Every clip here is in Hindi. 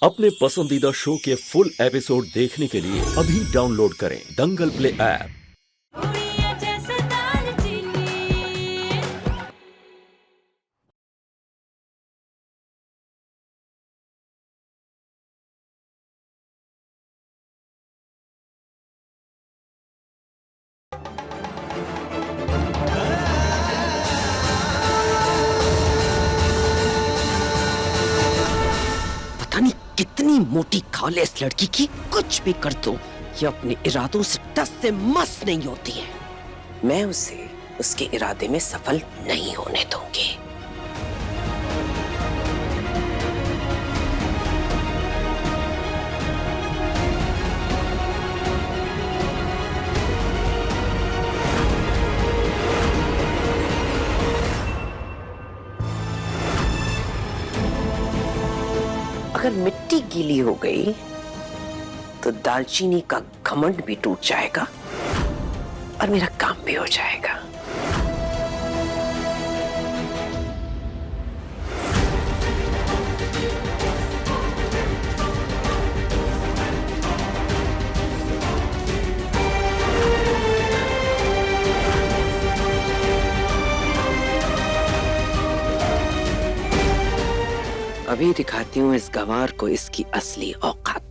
अपने पसंदीदा शो के फुल एपिसोड देखने के लिए अभी डाउनलोड करें दंगल प्ले ऐप। पता नहीं कितनी मोटी खाल है इस लड़की की, कुछ भी कर दो ये अपने इरादों से टस से मस नहीं होती है। मैं उसे उसके इरादे में सफल नहीं होने दूंगी। अगर मिट्टी गीली हो गई तो दालचीनी का घमंड भी टूट जाएगा और मेरा काम भी हो जाएगा। अभी दिखाती हूँ इस गंवार को इसकी असली औकात।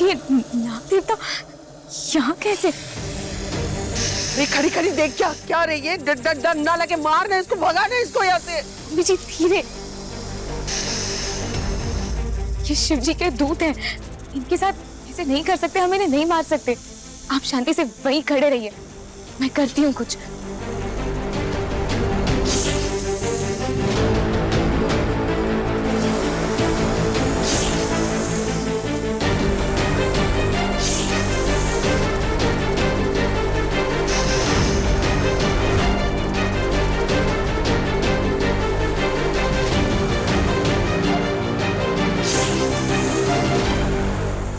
ये नाग देवता यहाँ कैसे? खड़ी खड़ी देख क्या रही है? डर ना लगे, मारने इसको, भगाने इसको यहाँ से। जी धीरे, ये शिव जी के दूत हैं, इनके साथ ऐसे नहीं कर सकते, हम इन्हें नहीं मार सकते। आप शांति से वहीं खड़े रहिए, मैं करती हूँ कुछ।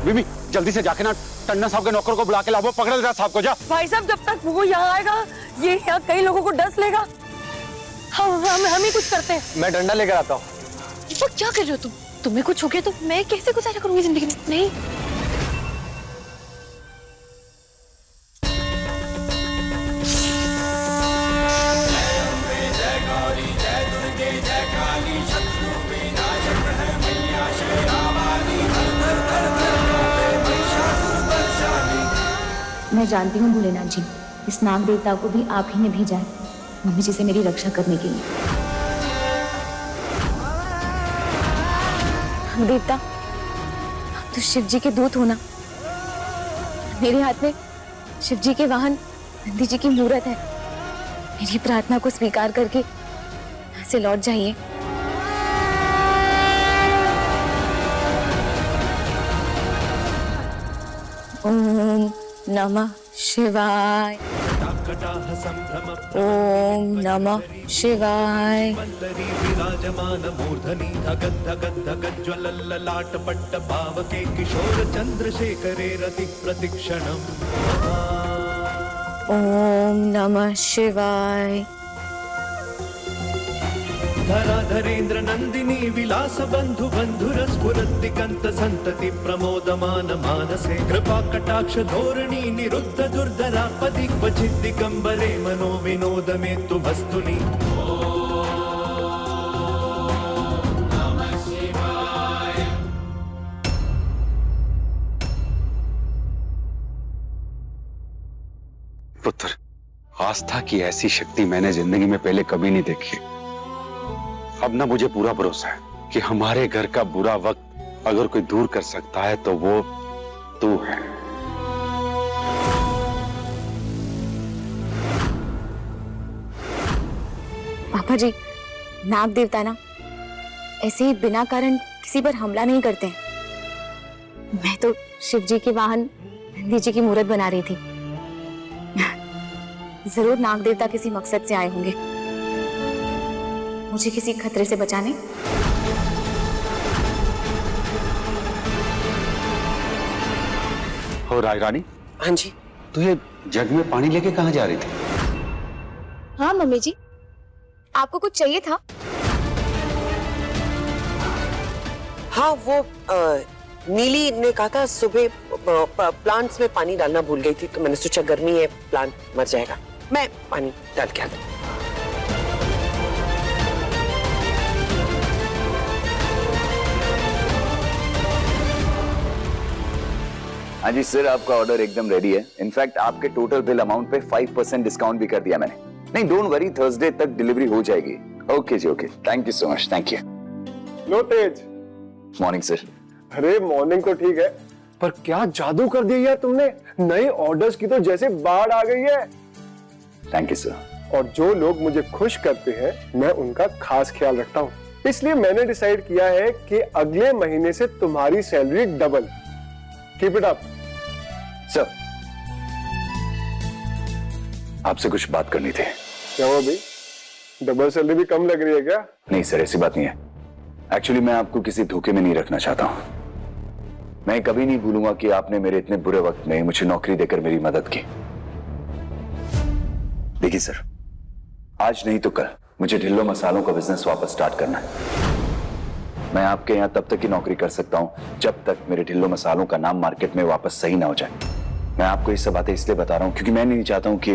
बीबी जल्दी से जाके ना टंडन साहब के नौकर को बुला के लाओ, पकड़ दे साहब को। जा भाई साहब, जब तक वो यहाँ आएगा ये यहाँ कई लोगों को डस लेगा। हम ही कुछ करते हैं। मैं डंडा लेकर आता हूँ। वो क्या कर रहे हो तुम? तुम्हें कुछ हो गया तो मैं कैसे गुजारा करूंगी जिंदगी में? नहीं। मैं जानती हूँ भोलेनाथ जी, इस नाग देवता को भी आप ही ने भेजा है मम्मी जी से मेरी रक्षा करने के लिए। देवता, तो शिव जी के दूत होना। मेरे हाथ में शिव जी के वाहन नंदी जी की मूरत है। मेरी प्रार्थना को स्वीकार करके यहाँ से लौट जाइए। ओम नमः शिवाय, ओम नमः शिवाय। विराजमान मूर्धनि धगद धगद धगद ज्वलल्ललाट पट्ट पावके किशोर चंद्रशेखरे रति प्रतिक्षणम। ओम नमः शिवाय। धराधरेन्द्र नन्दिनी विलास बन्धु बन्धुरस्फुरद्दिगन्त सन्तति प्रमोदमान मानसे कृपा कटाक्ष धोरणी निरुद्ध दुर्धरापदि क्वचित् दिगम्बरे मनो विनोद मे तु वस्तुनि। पुत्र, आस्था की ऐसी शक्ति मैंने जिंदगी में पहले कभी नहीं देखी। अब ना मुझे पूरा भरोसा है कि हमारे घर का बुरा वक्त अगर कोई दूर कर सकता है तो वो तू है। पापा जी, नाग देवता ना ऐसे ही बिना कारण किसी पर हमला नहीं करते हैं। मैं तो शिव जी के वाहन नंदी जी की मूर्त बना रही थी। जरूर नाग देवता किसी मकसद से आए होंगे, मुझे किसी खतरे से बचाने। और राय रानी, हाँ जी। तू ये जग में पानी लेके कहाँ जा रही थी? हाँ मम्मी जी, आपको कुछ चाहिए था? हाँ, वो नीली ने कहा था सुबह प्लांट्स में पानी डालना भूल गई थी, तो मैंने सोचा गर्मी है, प्लांट मर जाएगा, मैं पानी डाल के आता। हाँ जी सर, आपका ऑर्डर एकदम रेडी है। इनफैक्ट आपके टोटल बिल अमाउंट पे 5% डिस्काउंट भी कर दिया मैंने। नहीं, डोंट वरी, थर्सडे तक डिलीवरी हो जाएगी। ओके जी, okay, thank you so much, thank you. लो तेज। Morning sir. अरे मॉर्निंग तो ठीक है, पर क्या जादू कर दिया है तुमने। नए ऑर्डर्स की तो जैसे बाढ़ आ गई है। Thank you sir. और जो लोग मुझे खुश करते हैं मैं उनका खास ख्याल रखता हूँ, इसलिए मैंने डिसाइड किया है कि अगले महीने से तुम्हारी salary double. Keep it up sir. आपसे कुछ बात करनी थी। क्या हुआ भाई, डबल सैलरी भी कम लग रही है क्या? नहीं सर, ऐसी बात नहीं है। एक्चुअली मैं आपको किसी धोखे में नहीं रखना चाहता हूं। मैं कभी नहीं भूलूंगा कि आपने मेरे इतने बुरे वक्त में मुझे नौकरी देकर मेरी मदद की। देखिए सर, आज नहीं तो कल मुझे ढिल्लो मसालों का बिजनेस वापस स्टार्ट करना है। मैं आपके यहाँ तब तक ही नौकरी कर सकता हूं जब तक मेरे ढिल्लो मसालों का नाम मार्केट में वापस सही ना हो जाए। मैं आपको ये सब बातें इसलिए बता रहा हूं क्योंकि मैं नहीं चाहता हूं कि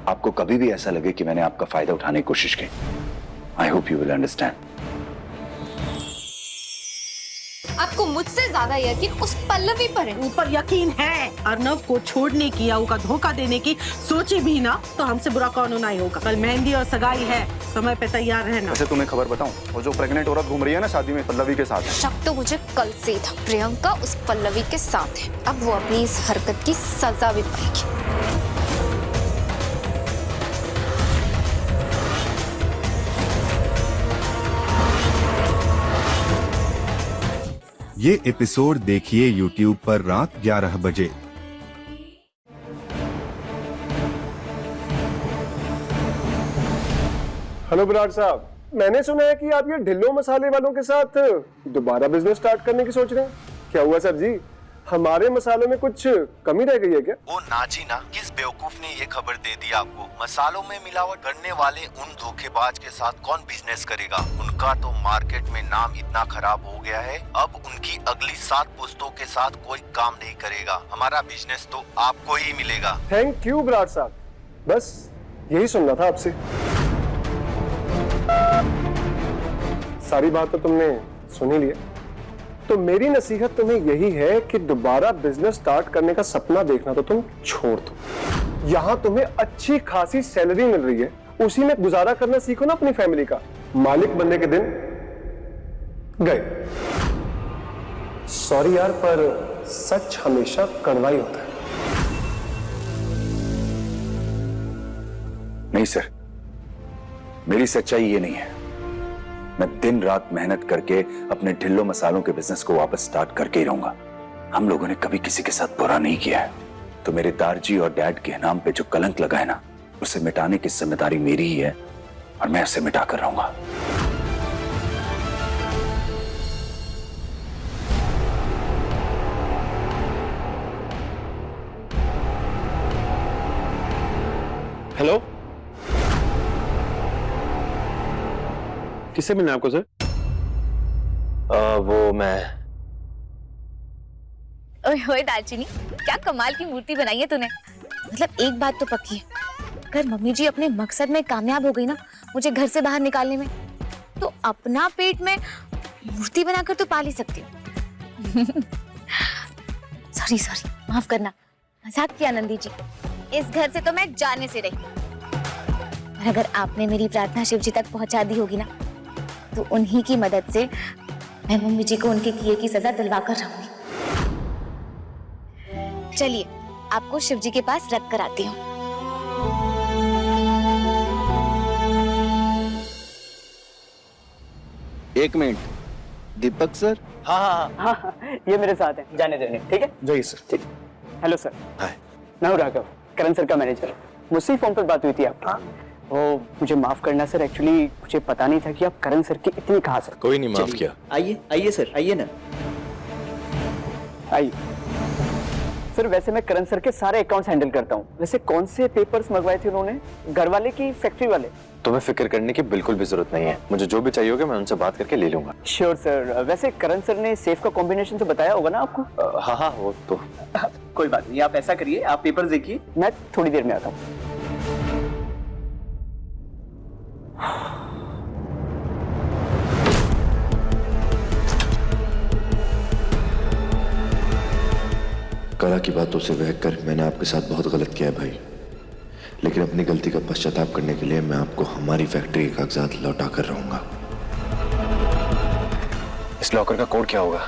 आपको कभी भी ऐसा लगे कि मैंने आपका फायदा उठाने की कोशिश की। I hope you will understand. आपको मुझसे ज्यादा यकीन उस पल्लवी पर है। ऊपर यकीन है। अर्नव को छोड़ने की या उसका धोखा देने की सोची भी ना तो हमसे बुरा कौन होना ही होगा। कल मेहंदी और सगाई है, समय पे तैयार रहना। वैसे तुम्हें खबर बताऊं, वो जो प्रेग्नेंट औरत घूम रही है ना शादी में पल्लवी के साथ। शक तो मुझे कल से ही था, प्रियंका उस पल्लवी के साथ है। अब वो अपनी इस हरकत की सजा भी पाएगी। ये एपिसोड देखिए YouTube पर रात 11 बजे। हेलो विराट साहब, मैंने सुना है कि आप ये ढिल्लो मसाले वालों के साथ दोबारा बिजनेस स्टार्ट करने की सोच रहे हैं। क्या हुआ सर जी, हमारे मसालों में कुछ कमी रह गई है क्या? ओ नाजी ना, किस बेवकूफ ने ये खबर दे दी आपको? मसालों में मिलावट करने वाले उन धोखेबाज के साथ कौन बिजनेस करेगा? उनका तो मार्केट में नाम इतना खराब हो गया है, अब उनकी अगली 7 पुश्तों के साथ कोई काम नहीं करेगा। हमारा बिजनेस तो आपको ही मिलेगा। थैंक यू विराट साहब, बस यही सुनना था आपसे। सारी बात तो तुमने सुन ही लिया, तो मेरी नसीहत तुम्हें यही है कि दोबारा बिजनेस स्टार्ट करने का सपना देखना तो तुम छोड़ दो। यहाँ तुम्हें अच्छी खासी सैलरी मिल रही है, उसी में गुजारा करना सीखो ना अपनी फैमिली का। मालिक बनने के दिन गए। सॉरी यार, पर सच हमेशा कड़वा ही होता है। नहीं सर, मेरी सच्चाई ये नहीं है। मैं दिन रात मेहनत करके अपने ढिल्लो मसालों के बिजनेस को वापस स्टार्ट करके ही रहूंगा। हम लोगों ने कभी किसी के साथ बुरा नहीं किया है, तो मेरे दारजी और डैड के नाम पे जो कलंक लगा है ना, उसे मिटाने की जिम्मेदारी मेरी ही है और मैं उसे मिटा कर रहूंगा। हेलो किससे मिलना है आपको सर? वो मैं। ओए होए दालचीनी, क्या कमाल की मूर्ति बनाई है तूने। मतलब एक बात तो पक्की है, अगर मम्मी जी अपने मकसद में कामयाब हो गई ना, मुझे घर से बाहर निकालने में, तो अपना पेट में मूर्ति बनाकर तो पाल ही सकती हूँ। सॉरी सॉरी, माफ करना, मजाक किया नंदी जी। इस घर से तो मैं जाने से रही, और अगर आपने मेरी प्रार्थना शिव जी तक पहुंचा दी होगी ना, तो उन्हीं की मदद से मैं मम्मी जी को उनके किए की सजा दिलवा कर रहूंगी। चलिए, आपको शिव जी के पास रख कर आती हूँ। एक मिनट, दीपक सर? हाँ, ये मेरे साथ है, जाने देने, ठीक है? जी सर। ठीक। Hello sir. हाय। मैं हूँ राघव, करण सर का मैनेजर। मुझसे फोन पर बात हुई थी आपकी। वो मुझे माफ करना सर, एक्चुअली मुझे पता नहीं था कि आप करण सर की इतनी खास है। कोई नहीं, माफ किया। आइए आइए सर, आइए ना, आइए। सर वैसे मैं करण सर के सारे अकाउंट्स हैंडल करता हूँ। वैसे कौन से पेपर्स मंगवाए थे उन्होंने, घर वाले की फैक्ट्री वाले? तुम्हें फिक्र करने की बिल्कुल भी जरूरत नहीं है, मुझे जो भी चाहिए होगा मैं उनसे बात करके ले लूंगा। Sure sir. वैसे करण सर ने सेफ का कॉम्बिनेशन तो बताया होगा ना आपको? हाँ, वो तो कोई बात नहीं, आप ऐसा करिए, आप पेपर देखिए, मैं थोड़ी देर में आता हूँ। कला की बातों से बहकर मैंने आपके साथ बहुत गलत किया है भाई, लेकिन अपनी गलती का पश्चाताप करने के लिए मैं आपको हमारी फैक्ट्री के कागजात लौटा कर रहूंगा। इस लॉकर का कोड क्या होगा?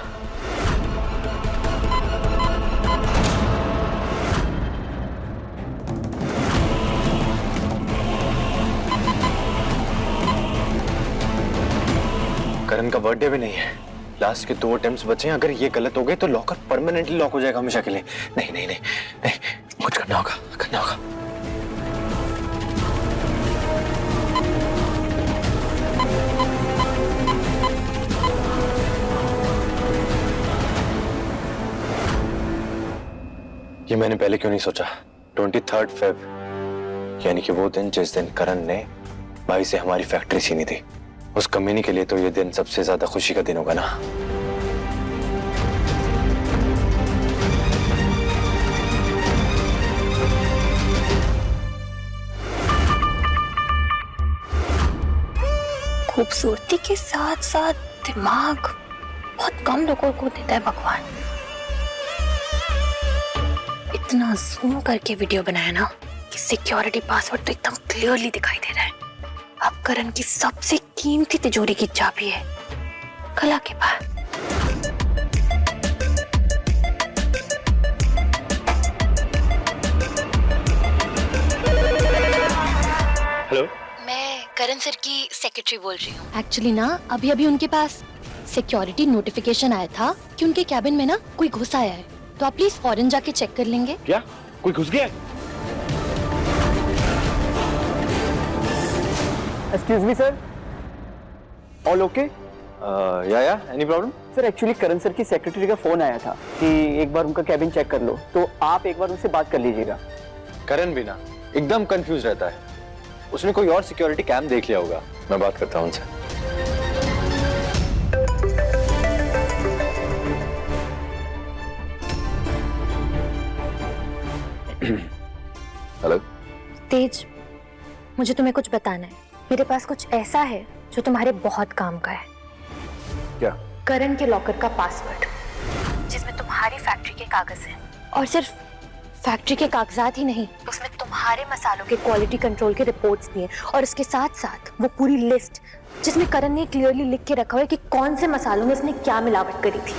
करण का बर्थडे भी नहीं है, लास्ट के 2 अटेम्प्ट्स बचे हैं। अगर ये गलत हो गए तो लॉकर परमानेंटली लॉक हो जाएगा हमेशा के लिए। नहीं नहीं नहीं नहीं, कुछ करना होगा, करना होगा। ये मैंने पहले क्यों नहीं सोचा? 23 फेब, यानी कि वो दिन जिस दिन करण ने भाई से हमारी फैक्ट्री छीनी थी। उस कमीनी के लिए तो ये दिन सबसे ज्यादा खुशी का दिन होगा ना। खूबसूरती के साथ साथ दिमाग बहुत कम लोगों को देता है भगवान। इतना जूम करके वीडियो बनाया ना कि सिक्योरिटी पासवर्ड तो एकदम क्लियरली दिखाई दे रहा है। अब करण की सबसे कीमती तिजोरी की चाबी है कला के पास। हेलो, मैं करण सर की सेक्रेटरी बोल रही हूँ। एक्चुअली ना अभी अभी उनके पास सिक्योरिटी नोटिफिकेशन आया था कि उनके कैबिन में ना कोई घुस आया है, तो आप प्लीज फौरन जाके चेक कर लेंगे। क्या कोई घुस गया है? Excuse me sir, all okay? या एनी प्रॉब्लम? सर एक्चुअली करण सर की सेक्रेटरी का फोन आया था कि एक बार उनका कैबिन चेक कर लो, तो आप एक बार उनसे बात कर लीजिएगा। करण भी ना एकदम कंफ्यूज रहता है, उसने कोई और सिक्योरिटी कैम देख लिया होगा। मैं बात करता हूँ उनसे। हेलो तेज, मुझे तुम्हें कुछ बताना है। मेरे पास कुछ ऐसा है जो तुम्हारे बहुत काम का है। क्या? करण के लॉकर का पासवर्ड, जिसमें तुम्हारी फैक्ट्री के कागज हैं, और सिर्फ फैक्ट्री के कागजात ही नहीं, उसमें तुम्हारे मसालों के क्वालिटी कंट्रोल के रिपोर्ट्स दिए, और इसके साथ साथ वो पूरी लिस्ट जिसमें करण ने क्लियरली लिख के रखा हुआ है कि कौन से मसालों में उसने क्या मिलावट करी थी।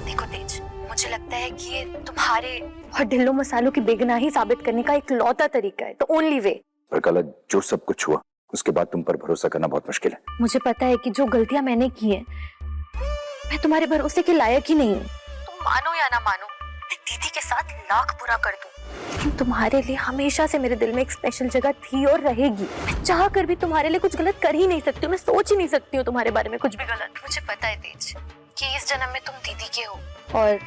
देखो तेज, मुझे लगता है कि ये तुम्हारे और ढिल्लो मसालों की बेगुनाही साबित करने का एक लौता तरीका है, तो ओनली वे। पर कल जो सब कुछ हुआ उसके बाद तुम पर भरोसा करना बहुत मुश्किल है। मुझे पता है कि जो गलतियां मैंने की हैं, मैं तुम्हारे भरोसे के लायक ही नहीं हूँ। तुम मानो या ना मानो, मैं दीदी के साथ लाख बुरा कर दूं, लेकिन तुम्हारे लिए हमेशा से मेरे दिल में एक स्पेशल जगह थी और रहेगी। मैं चाह कर भी तुम्हारे लिए कुछ गलत कर ही नहीं सकती हूँ, मैं सोच ही नहीं सकती हूँ तुम्हारे बारे में कुछ भी गलत। मुझे पता है तेज कि इस जन्म में तुम दीदी के हो, और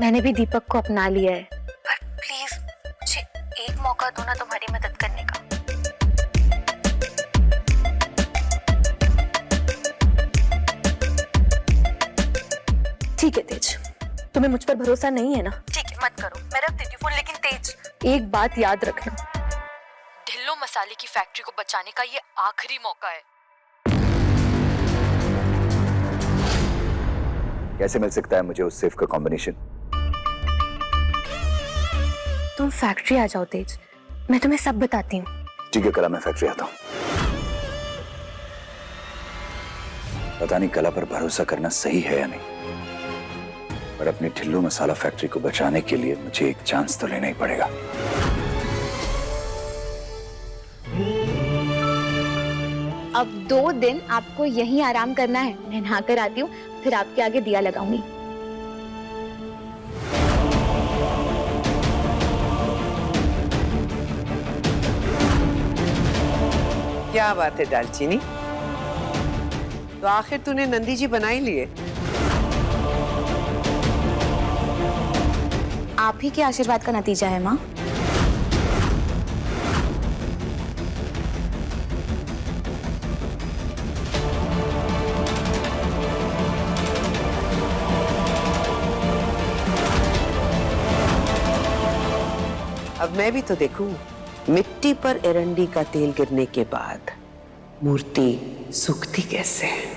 मैंने भी दीपक को अपना लिया है, पर प्लीज मुझे एक मौका दो ना तुम्हारी मदद करने का। तुम्हें मुझ पर भरोसा नहीं है ना? ठीक है, मत करो, मैं रख देती हूँ फोन, लेकिन तेज, एक बात याद रखना, ढिल्लो मसाले की फैक्ट्री को बचाने का ये आखिरी मौका है। कैसे मिल सकता है मुझे उस सेफ का कॉम्बिनेशन? तुम फैक्ट्री आ जाओ तेज, मैं तुम्हें सब बताती हूँ। ठीक है, कला मैं फैक्ट्री आता हूँ। पता नहीं कला पर भरोसा करना सही है या नहीं, पर अपनी ढिल्लो मसाला फैक्ट्री को बचाने के लिए मुझे एक चांस तो लेना ही पड़ेगा। अब 2 दिन आपको यहीं आराम करना है। मैं नहा कर आती हूँ, फिर आपके आगे दिया लगाऊंगी। क्या बात है दालचीनी, तो आखिर तूने नंदी जी बना ही लिए। आप ही के आशीर्वाद का नतीजा है माँ। अब मैं भी तो देखूं, मिट्टी पर एरंडी का तेल गिरने के बाद मूर्ति सूखती कैसे है।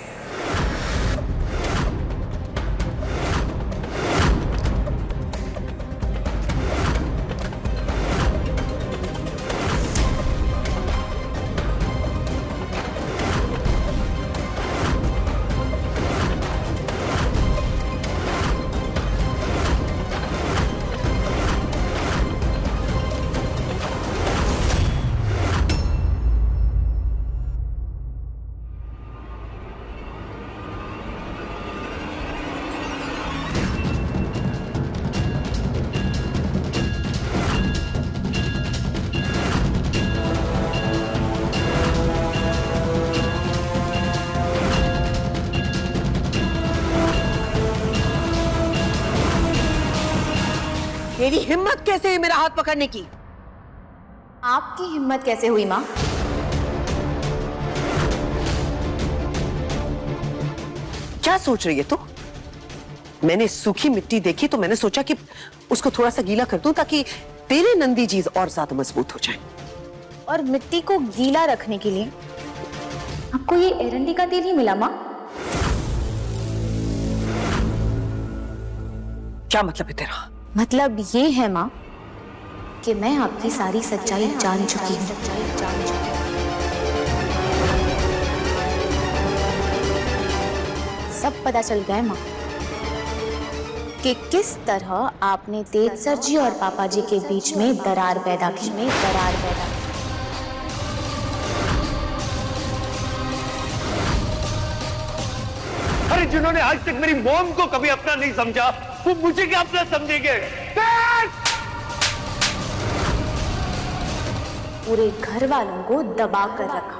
मेरी हिम्मत कैसे है मेरा हाथ पकड़ने की? आपकी हिम्मत कैसे हुई माँ? क्या सोच रही है तू? मैंने सूखी मिट्टी देखी तो मैंने सोचा कि उसको थोड़ा सा गीला कर दूं ताकि तेरे नंदी जी और ज्यादा मजबूत हो जाए। और मिट्टी को गीला रखने के लिए आपको ये एरंडी का तेल ही मिला माँ? क्या मतलब है तेरा? मतलब ये है माँ कि मैं आपकी सारी सच्चाई जान चुकी हूँ। सब पता चल गया है माँ कि किस तरह आपने तेज सर जी और पापा जी के बीच में दरार पैदा की। अरे जिन्होंने आज तक मेरी मॉम को कभी अपना नहीं समझा, वो मुझे क्या अपना समझेंगे? पूरे घर वालों को दबा कर रखा।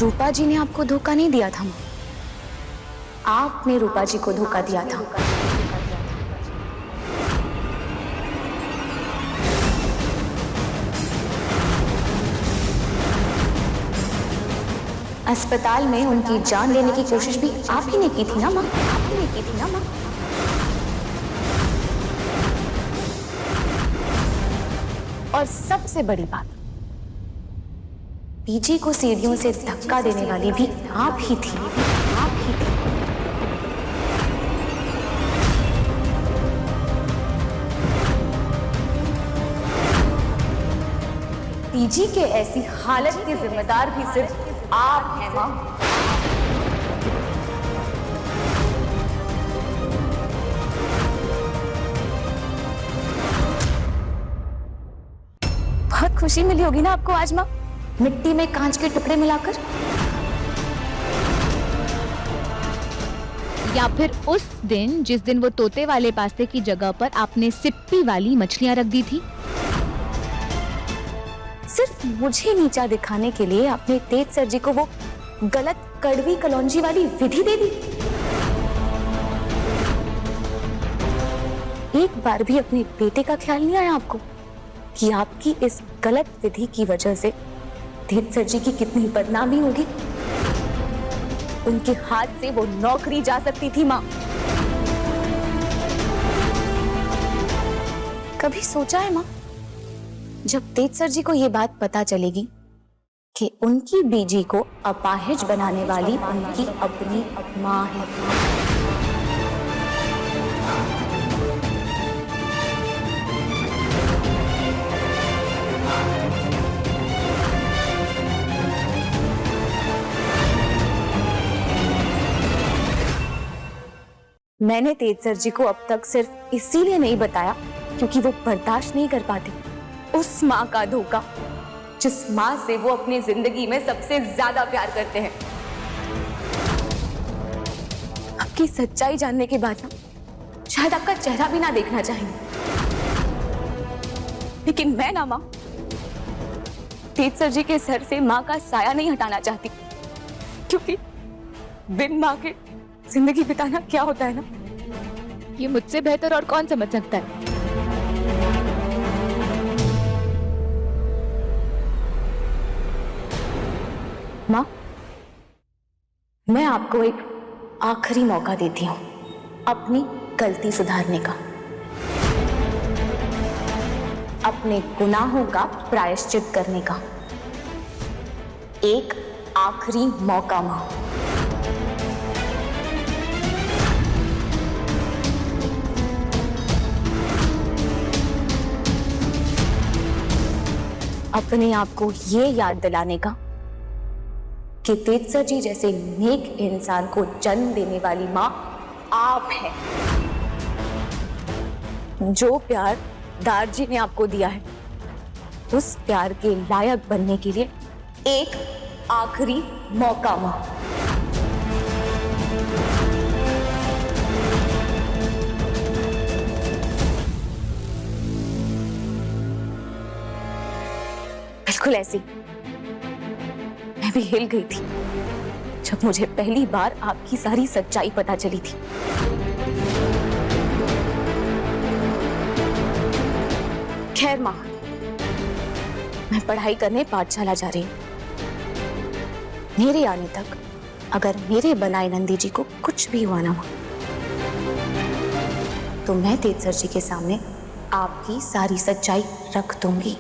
रूपा जी ने आपको धोखा नहीं दिया था, आपने रूपा जी को धोखा दिया था। अस्पताल में उनकी जान लेने की कोशिश भी आप ही ने की थी ना माँ? और सबसे बड़ी बात, पीजी को सीढ़ियों से धक्का देने वाली भी आप ही थी। पीजी के ऐसी हालत की जिम्मेदार भी सिर्फ आप हैं माँ। बहुत खुशी मिली होगी ना आपको आज माँ, मिट्टी में कांच के टुकड़े मिलाकर? या फिर उस दिन जिस दिन वो तोते वाले पास्ते की जगह पर आपने सिप्पी वाली मछलियां रख दी थी? सिर्फ मुझे नीचा दिखाने के लिए आपने तेज सर जी को वो गलत कड़वी कलौंजी वाली विधि दे दी। एक बार भी अपने बेटे का ख्याल नहीं आया आपको कि आपकी इस गलत विधि की वजह से तेज सर जी की कितनी बदनामी होगी? उनके हाथ से वो नौकरी जा सकती थी माँ। कभी सोचा है माँ, जब तेज सर जी को ये बात पता चलेगी कि उनकी बीजी को अपाहिज बनाने वाली उनकी अपनी माँ है। मैंने तेज सर जी को अब तक सिर्फ इसीलिए नहीं बताया क्योंकि वो बर्दाश्त नहीं कर पाते उस माँ का धोखा जिस माँ से वो अपनी जिंदगी में सबसे ज्यादा प्यार करते हैं। आपकी सच्चाई जानने के बाद ना शायद आपका चेहरा भी ना देखना चाहेंगे, लेकिन मैं ना माँ तेज सर जी के सर से माँ का साया नहीं हटाना चाहती, क्योंकि बिन माँ के जिंदगी बिताना क्या होता है ना, ये मुझसे बेहतर और कौन समझ सकता है। माँ, मैं आपको एक आखिरी मौका देती हूँ अपनी गलती सुधारने का, अपने गुनाहों का प्रायश्चित करने का। एक आखिरी मौका माँ। अपने आप को ये याद दिलाने का कि तेज सर जी जैसे नेक इंसान को जन्म देने वाली माँ आप हैं। जो प्यार दारजी ने आपको दिया है, उस प्यार के लायक बनने के लिए एक आखिरी मौका माँ। बिल्कुल ऐसी मैं भी हिल गई थी जब मुझे पहली बार आपकी सारी सच्चाई पता चली थी। खैर माँ, मैं पढ़ाई करने पाठशाला जा रही हूँ। मेरे आने तक अगर मेरे बनाए नंदी जी को कुछ भी हुआ ना माँ, तो मैं तेज सर जी के सामने आपकी सारी सच्चाई रख दूंगी।